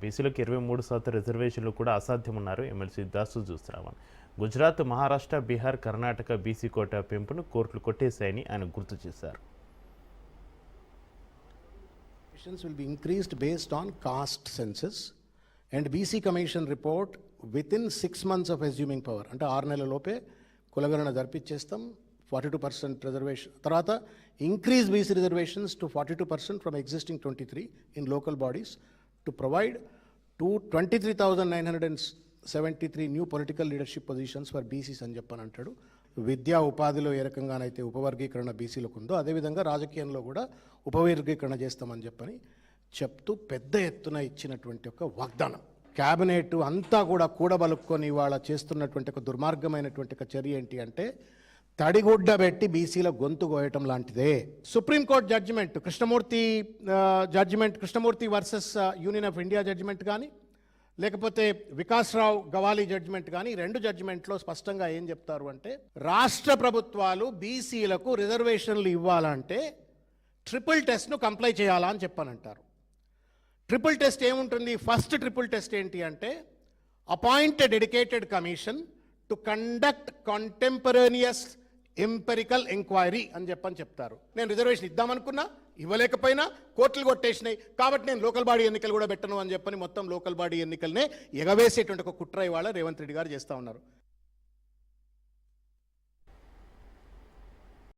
బీసీలకు 23% రిజర్వేషన్లు కూడా అసాధ్యమన్నారు ఎమ్మెల్సీ దాసు జూస్రావన్. గుజరాత్, మహారాష్ట్ర, బీహార్, కర్ణాటక బీసీ కోటా పెంపును కోర్టులు కొట్టేశాయని ఆయన గుర్తు చేశారు. will be increased based on caste census and BC Commission report within 6 months of assuming power. అంటే 6 నెలల లోపే కులగణన జరిపించేస్తాం. 42% రిజర్వేషన్ తర్వాత increase BC reservations to 42% from existing 23 in local bodies to provide 23,973 new political leadership positions for BCs అని చెప్పని అంటాడు. విద్యా ఉపాధిలో ఏ రకంగానైతే ఉపవర్గీకరణ బీసీలకు ఉందో అదేవిధంగా రాజకీయంలో కూడా ఉపవర్గీకరణ చేస్తామని చెప్పని చెప్తూ పెద్ద ఎత్తున ఇచ్చినటువంటి ఒక వాగ్దానం. క్యాబినెట్ అంతా కూడా కూడబలుక్కొని ఇవాళ చేస్తున్నటువంటి ఒక దుర్మార్గమైనటువంటి ఒక చర్య ఏంటి అంటే తడిగుడ్డ పెట్టి బీసీల గొంతు కోయటం లాంటిదే. Supreme court judgement Krishnamurthy versus union of India judgement కానీ లేకపోతే వికాస్రావు గవాలి జడ్జిమెంట్ కానీ 2 జడ్జిమెంట్లో స్పష్టంగా ఏం చెప్తారు అంటే రాష్ట్ర ప్రభుత్వాలు బీసీలకు రిజర్వేషన్లు ఇవ్వాలంటే ట్రిపుల్ టెస్ట్ను కంప్లై చేయాలా అని చెప్పానంటారు. ట్రిపుల్ టెస్ట్ ఏముంటుంది? ఫస్ట్ ట్రిపుల్ టెస్ట్ ఏంటి అంటే appoint dedicated commission to conduct contemporaneous empirical enquiry అని చెప్తారు. నేను రిజర్వేషన్ ఇద్దామనుకున్నా, ఇవ్వలేకపోయినా కోర్టులు కొట్టేసినాయి కాబట్టి నేను లోకల్ బాడీ ఎన్నికలు కూడా పెట్టను అని చెప్పని మొత్తం లోకల్ బాడీ ఎన్నికలనే ఎగవేసేటువంటి ఒక కుట్ర ఇవాళ రేవంత్ రెడ్డి గారు చేస్తూ ఉన్నారు.